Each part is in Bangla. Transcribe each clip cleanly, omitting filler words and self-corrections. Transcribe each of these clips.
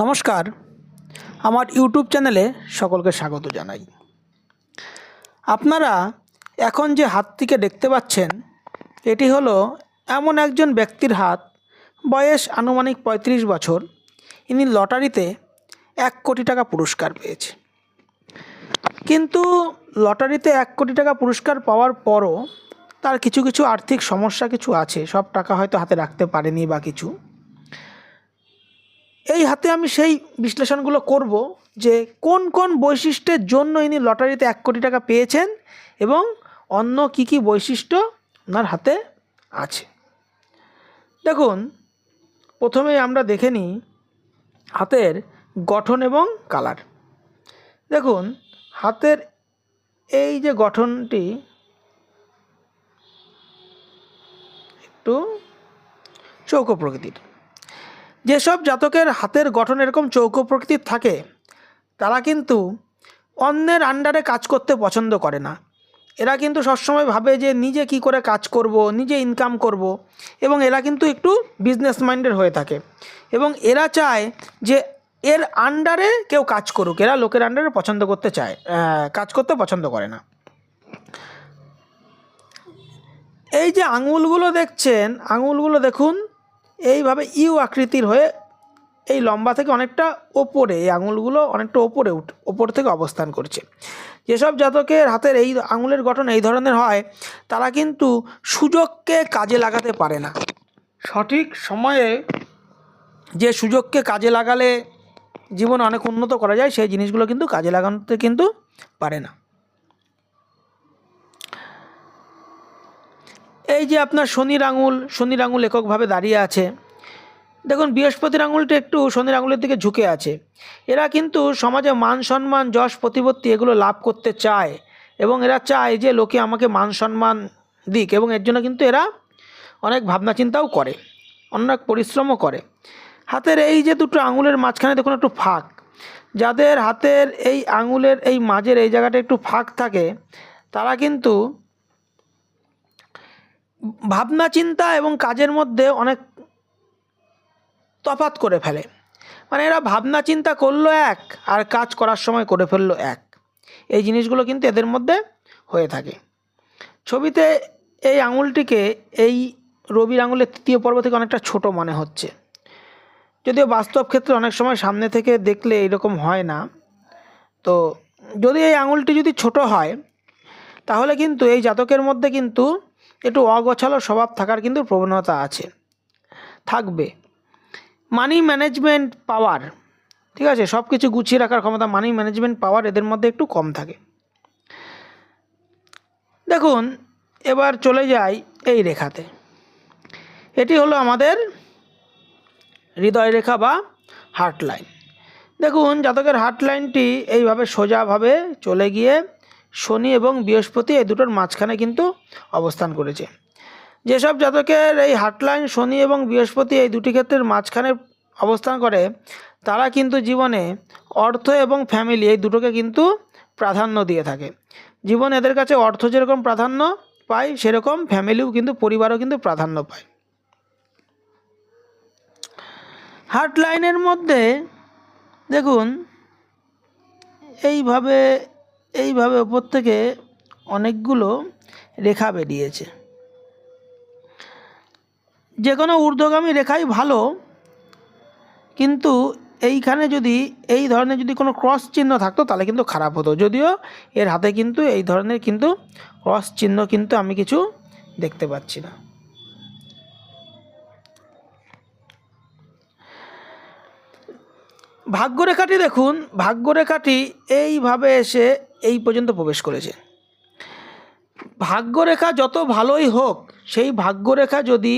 নমস্কার, আমার ইউটিউব চ্যানেলে সকলকে স্বাগত জানাই। আপনারা এখন যে হাতটিকে দেখতে পাচ্ছেন, এটি হলো এমন একজন ব্যক্তির হাত, বয়স আনুমানিক ৩৫ বছর। ইনি লটারিতে ১ কোটি টাকা পুরস্কার পেয়েছে। কিন্তু লটারিতে ১ কোটি টাকা পুরস্কার পাওয়ার পরও তার কিছু কিছু আর্থিক সমস্যা আছে। সব টাকা হয়তো হাতে রাখতে পারেনি বা কিছু। এই হাতে আমি সেই বিশ্লেষণগুলো করব যে কোন কোন বৈশিষ্ট্যের জন্য ইনি লটারিতে ১ কোটি টাকা পেয়েছেন এবং অন্য কি বৈশিষ্ট্য ওনার হাতে আছে। দেখুন, প্রথমেই আমরা দেখে নিই হাতের গঠন এবং কালার। দেখুন, হাতের এই যে গঠনটি একটু চৌকো প্রকৃতির। যেসব জাতকের হাতের গঠন এরকম চৌকো প্রকৃতির থাকে, তারা কিন্তু অন্যের আন্ডারে কাজ করতে পছন্দ করে না। এরা কিন্তু সবসময় ভাবে যে নিজে কি করে কাজ করব, নিজে ইনকাম করব, এবং এরা কিন্তু একটু বিজনেস মাইন্ডের হয়ে থাকে এবং এরা চায় যে এর আন্ডারে কেউ কাজ করুক। এরা লোকের আন্ডারে কাজ করতে পছন্দ করে না। এই যে আঙুলগুলো দেখছেন, আঙুলগুলো দেখুন এইভাবে ইউ আকৃতির হয়ে এই লম্বা থেকে অনেকটা ওপরে, এই আঙুলগুলো অনেকটা ওপর থেকে অবস্থান করছে। যেসব জাতকের হাতের এই আঙুলের গঠন এই ধরনের হয়, তারা কিন্তু সুযোগকে কাজে লাগাতে পারে না। সঠিক সময়ে যে সুযোগকে কাজে লাগালে জীবনে অনেক উন্নত করা যায়, সেই জিনিসগুলো কিন্তু কাজে লাগাতে কিন্তু পারে না। এই যে আপনার শনির আঙুল এককভাবে দাঁড়িয়ে আছে। দেখুন, বৃহস্পতির আঙুলটা একটু শনির আঙুলের দিকে ঝুঁকে আছে। এরা কিন্তু সমাজে মান সম্মান, যশ, প্রতিপত্তি এগুলো লাভ করতে চায় এবং এরা চায় যে লোকে আমাকে মান সম্মান দিক, এবং এর জন্য কিন্তু এরা অনেক ভাবনা চিন্তাও করে, অনেক পরিশ্রমও করে। হাতের এই যে দুটো আঙুলের মাঝখানে দেখুন একটু ফাঁক। যাদের হাতের এই আঙুলের এই মাঝের এই জায়গাটা একটু ফাঁক থাকে, তারা কিন্তু ভাবনা চিন্তা এবং কাজের মধ্যে অনেক তফাৎ করে ফেলে। মানে এরা ভাবনা চিন্তা করলো এক, আর কাজ করার সময় করে ফেললো এক। এই জিনিসগুলো কিন্তু এদের মধ্যে হয়ে থাকে। ছবিতে এই আঙুলটিকে এই রবির আঙুলের তৃতীয় পর্ব থেকে অনেকটা ছোট মনে হচ্ছে, যদিও বাস্তব ক্ষেত্রে অনেক সময় সামনে থেকে দেখলে এরকম হয় না। তো যদি এই আঙুলটি যদি ছোট হয়, তাহলে কিন্তু এই জাতকের মধ্যে কিন্তু একটু অগোছালো স্বভাব থাকার কিন্তু প্রবণতা থাকবে। মানি ম্যানেজমেন্ট পাওয়ার, ঠিক আছে, সব কিছু গুছিয়ে রাখার ক্ষমতা, মানি ম্যানেজমেন্ট পাওয়ার এদের মধ্যে একটু কম থাকে। দেখুন, এবার চলে যাই এই রেখাতে। এটি হলো আমাদের হৃদয় রেখা বা হার্ট লাইন। দেখুন, জাতকের হার্ট লাইনটি এইভাবে সোজাভাবে চলে গিয়ে শনি এবং বৃহস্পতি এই দুটোর মাঝখানে কিন্তু অবস্থান করেছে। যেসব জাতকের এই হার্ট লাইন শনি এবং বৃহস্পতি এই দুটি ক্ষেত্রের মাঝখানে অবস্থান করে, তারা কিন্তু জীবনে অর্থ এবং ফ্যামিলি এই দুটোকে কিন্তু প্রাধান্য দিয়ে থাকে। জীবনে এদের কাছে অর্থ যেরকম প্রাধান্য পায়, সেরকম ফ্যামিলিও কিন্তু, পরিবারও কিন্তু প্রাধান্য পায়। হার্ট লাইনের মধ্যে দেখুন এইভাবে ওপর থেকে অনেকগুলো রেখা বেরিয়েছে। যে কোনো ঊর্ধ্বগামী রেখাই ভালো, কিন্তু এইখানে যদি এই ধরনের যদি কোনো ক্রস চিহ্ন থাকতো তাহলে কিন্তু খারাপ হতো। যদিও এর হাতে কিন্তু এই ধরনের কিন্তু ক্রস চিহ্ন কিন্তু আমি কিছু দেখতে পাচ্ছি না। ভাগ্যরেখাটি দেখুন, ভাগ্যরেখাটি এইভাবে এসে এই পর্যন্ত প্রবেশ করেছে। ভাগ্যরেখা যত ভালোই হোক, সেই ভাগ্যরেখা যদি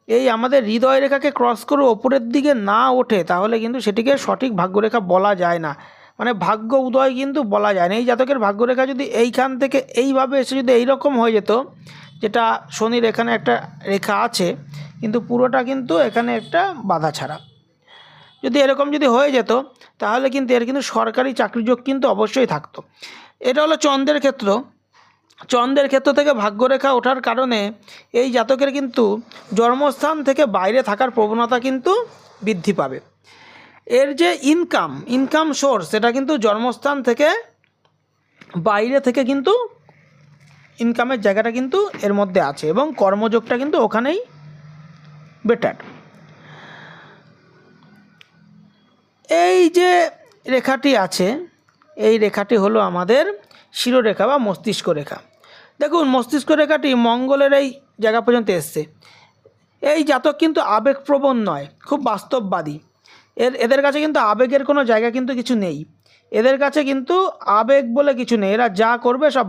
এই আমাদের হৃদয় রেখাকে ক্রস করে ওপরের দিকে না ওঠে, তাহলে কিন্তু সেটিকে সঠিক ভাগ্যরেখা বলা যায় না, মানে ভাগ্য উদয় কিন্তু বলা যায় না। এই জাতকের ভাগ্যরেখা যদি এইখান থেকে এইভাবে এসে যদি এইরকম হয়ে যেত, যেটা শনির এখানে একটা রেখা আছে কিন্তু পুরোটা কিন্তু এখানে একটা বাধা ছাড়া, যদি এরকম যদি হয়ে যেত, তাহলে কিন্তু এর কিন্তু সরকারি চাকরিযোগ কিন্তু অবশ্যই থাকতো। এটা হলো চন্দ্রের ক্ষেত্র। চন্দ্রের ক্ষেত্র থেকে ভাগ্যরেখা ওঠার কারণে এই জাতকের কিন্তু জন্মস্থান থেকে বাইরে থাকার প্রবণতা কিন্তু বৃদ্ধি পাবে। এর যে ইনকাম সোর্স সেটা কিন্তু জন্মস্থান থেকে বাইরে থেকে কিন্তু ইনকামের জায়গাটা কিন্তু এর মধ্যে আছে এবং কর্মযোগটা কিন্তু ওখানেই বেটার। এই যে রেখাটি আছে এই রেখাটি হলো আমাদের শিরোরেখা বা মস্তিষ্ক রেখা। দেখুন মস্তিষ্ক রেখাটি মঙ্গলের এই জায়গা পর্যন্ত এসছে। এই জাতক কিন্তু আবেগপ্রবণ নয়, খুব বাস্তববাদী। এদের কাছে কিন্তু আবেগের কোনো জায়গা কিন্তু কিছু নেই। এদের কাছে কিন্তু আবেগ বলে কিছু নেই, এরা যা করবে সব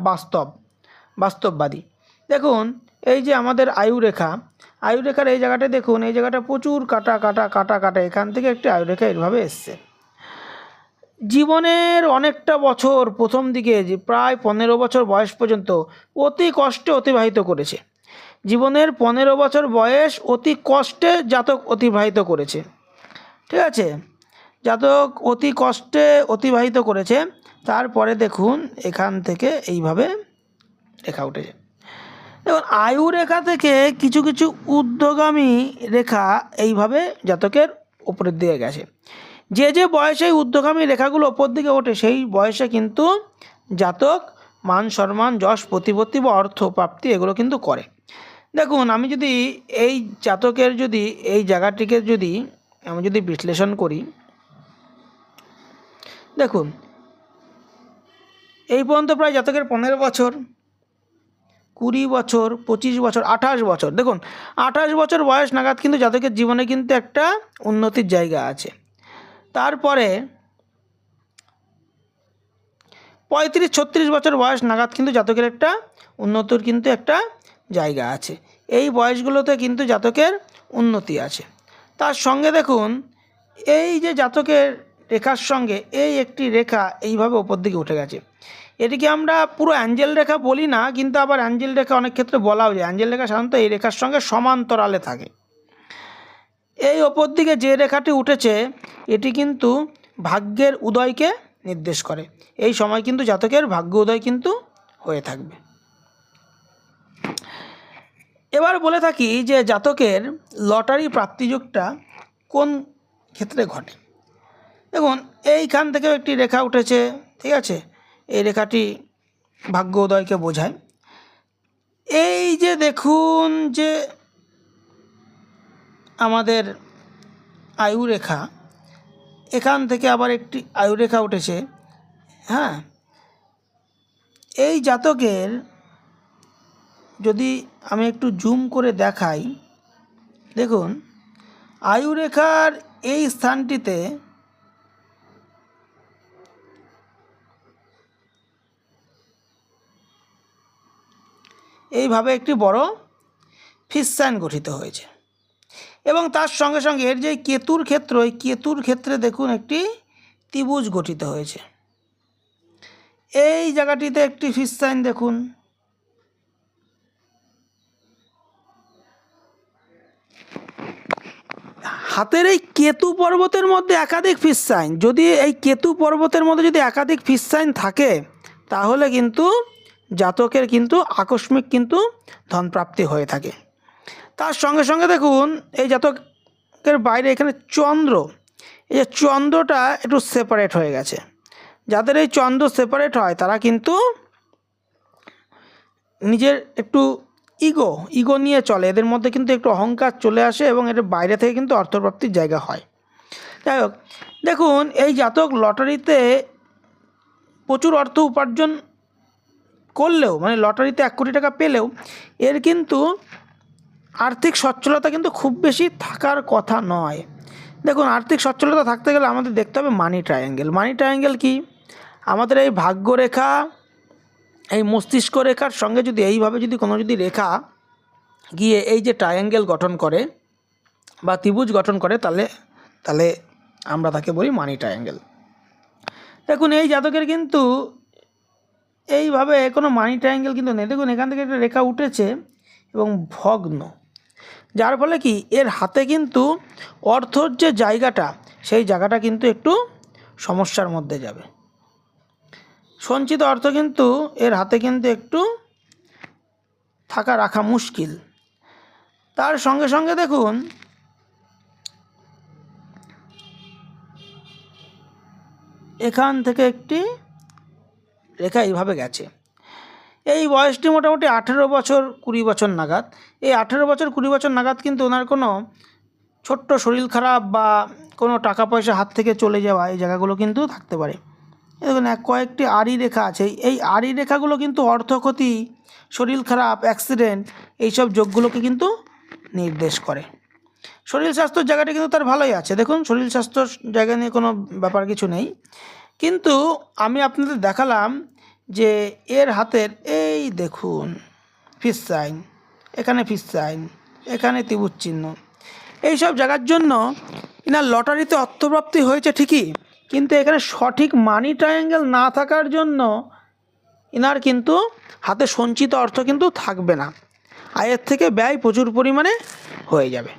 বাস্তববাদী। দেখুন এই যে আমাদের আয়ুরেখার এই জায়গাটা দেখুন, এই জায়গাটা প্রচুর কাটা, এখান থেকে একটি আয়ুরেখা এইভাবে এসছে। জীবনের অনেকটা বছর প্রথম দিকে যে প্রায় 15 বছর বয়স পর্যন্ত অতি কষ্টে অতিবাহিত করেছে। জীবনের 15 বছর বয়স অতি কষ্টে জাতক অতিবাহিত করেছে, ঠিক আছে, জাতক অতি কষ্টে অতিবাহিত করেছে। তারপরে দেখুন এখান থেকে এইভাবে রেখা উঠেছে। দেখুন আয়ু রেখা থেকে কিছু কিছু ঊর্ধ্বগামী রেখা এইভাবে জাতকের উপরের দিকে গেছে। যে বয়সে ঊর্ধ্বগামী রেখাগুলো ওপর দিকে ওঠে সেই বয়সে কিন্তু জাতক মান সম্মান যশ প্রতিপত্তি বা অর্থ প্রাপ্তি এগুলো কিন্তু করে। দেখুন আমি যদি এই জাতকের যদি এই জায়গাটিকে যদি আমি যদি বিশ্লেষণ করি, দেখুন এই পর্যন্ত প্রায় জাতকের 15 বছর, 20 বছর, 25 বছর, 28 বছর। দেখুন 28 বছর বয়স নাগাদ কিন্তু জাতকের জীবনে কিন্তু একটা উন্নতির জায়গা আছে। তারপরে 35-36 বছর বয়স নাগাদ কিন্তু জাতকের একটা উন্নতির কিন্তু একটা জায়গা আছে। এই বয়সগুলোতে কিন্তু জাতকের উন্নতি আছে। তার সঙ্গে দেখুন এই যে জাতকের রেখার সঙ্গে এই একটি রেখা এইভাবে ওপর দিকে উঠে গেছে। এটিকে আমরা পুরো অ্যাঞ্জেল রেখা বলি না, কিন্তু আবার অ্যাঞ্জেল রেখা অনেক ক্ষেত্রে বলাও যায়। অ্যাঞ্জেল রেখা সাধারণত এই রেখার সঙ্গে সমান্তরালে থাকে। এই ওপর দিকে যে রেখাটি উঠেছে এটি কিন্তু ভাগ্যের উদয়কে নির্দেশ করে। এই সময় কিন্তু জাতকের ভাগ্য উদয় কিন্তু হয়ে থাকবে। এবার বলে থাকি যে জাতকের লটারি প্রাপ্তিযোগটা কোন ক্ষেত্রে ঘটে। দেখুন এইখান থেকেও একটি রেখা উঠেছে, ঠিক আছে, এই রেখাটি ভাগ্য উদয়কে বোঝায়। এই যে দেখুন যে আমাদের আয়ুরেখা, এখান থেকে আবার একটি আয়ুরেখা উঠেছে। হ্যাঁ, এই জাতকের যদি আমি একটু জুম করে দেখাই, দেখুন আয়ুরেখার এই স্থানটিতে এইভাবে একটি বড় ফিস গঠিত হয়েছে এবং তার সঙ্গে সঙ্গে এর যে কেতুর ক্ষেত্র, এই কেতুর ক্ষেত্রে দেখুন একটি ত্রিভুজ গঠিত হয়েছে। এই জায়গাটিতে একটি ফিস দেখুন। হাতের এই কেতু পর্বতের মধ্যে একাধিক ফিস যদি এই কেতু পর্বতের মধ্যে যদি একাধিক ফিস থাকে তাহলে কিন্তু জাতকের কিন্তু আকস্মিক কিন্তু ধনপ্রাপ্তি হয়ে থাকে। তার সঙ্গে সঙ্গে দেখুন এই জাতকের বাইরে এখানে চন্দ্র, এই যে চন্দ্রটা একটু সেপারেট হয়ে গেছে। যাদের এই চন্দ্র সেপারেট হয় তারা কিন্তু নিজের একটু ইগো নিয়ে চলে, এদের মধ্যে কিন্তু একটু অহংকার চলে আসে এবং এর বাইরে থেকে কিন্তু অর্থপ্রাপ্তির জায়গা হয়। যাই হোক, দেখুন এই জাতক লটারিতে প্রচুর অর্থ উপার্জন করলেও, মানে লটারিতে 1 কোটি টাকা পেলেও এর কিন্তু আর্থিক সচ্ছলতা কিন্তু খুব বেশি থাকার কথা নয়। দেখুন আর্থিক সচ্ছলতা থাকতে গেলে আমাদের দেখতে হবে মানি ট্রায়াঙ্গেল। মানি ট্রায়াঙ্গেল কি? আমাদের এই ভাগ্যরেখা, এই মস্তিষ্ক রেখার সঙ্গে যদি এইভাবে যদি কোনো যদি রেখা গিয়ে এই যে ট্রায়াঙ্গেল গঠন করে বা ত্রিভুজ গঠন করে তাহলে আমরা তাকে বলি মানি ট্রায়াঙ্গেল। দেখুন এই জাতকের কিন্তু এইভাবে কোনো মানি ট্রায়াঙ্গেল কিন্তু নেই। দেখুন এখান থেকে একটা রেখা উঠেছে এবং ভগ্ন, যার ফলে কি এর হাতে কিন্তু অর্থর যে জায়গাটা সেই জায়গাটা কিন্তু একটু সমস্যার মধ্যে যাবে। সঞ্চিত অর্থ কিন্তু এর হাতে কিন্তু একটু রাখা মুশকিল। তার সঙ্গে সঙ্গে দেখুন এখান থেকে একটি রেখা এইভাবে গেছে। এই বয়সটি মোটামুটি 18 বছর 20 বছর নাগাদ। এই 18 বছর 20 বছর নাগাদ কিন্তু ওনার কোনো ছোট্ট শরীর খারাপ বা কোনো টাকা পয়সা হাত থেকে চলে যাওয়া এই জায়গাগুলো কিন্তু থাকতে পারে। দেখুন কয়েকটি আড়ি রেখা আছে, এই আড়ি রেখাগুলো কিন্তু অর্থক্ষতি, শরীর খারাপ, অ্যাক্সিডেন্ট এইসব যোগগুলোকে কিন্তু নির্দেশ করে। শরীর স্বাস্থ্যর জায়গাটা কিন্তু তার ভালোই আছে, দেখুন শরীর স্বাস্থ্যর জায়গা নিয়ে কোনো ব্যাপার কিছু নেই। কিন্তু আমি আপনাদের দেখালাম যে এর হাতের এই দেখুন ফিস সাইন, এখানে ফিস সাইন, এখানে ত্রিভুজ চিহ্ন, এইসব জায়গার জন্য এনার লটারিতে অর্থপ্রাপ্তি হয়েছে ঠিকই, কিন্তু এখানে সঠিক মানি ট্রায়াঙ্গেল না থাকার জন্য এনার কিন্তু হাতে সঞ্চিত অর্থ কিন্তু থাকবে না, আয়ের থেকে ব্যয় প্রচুর পরিমাণে হয়ে যাবে।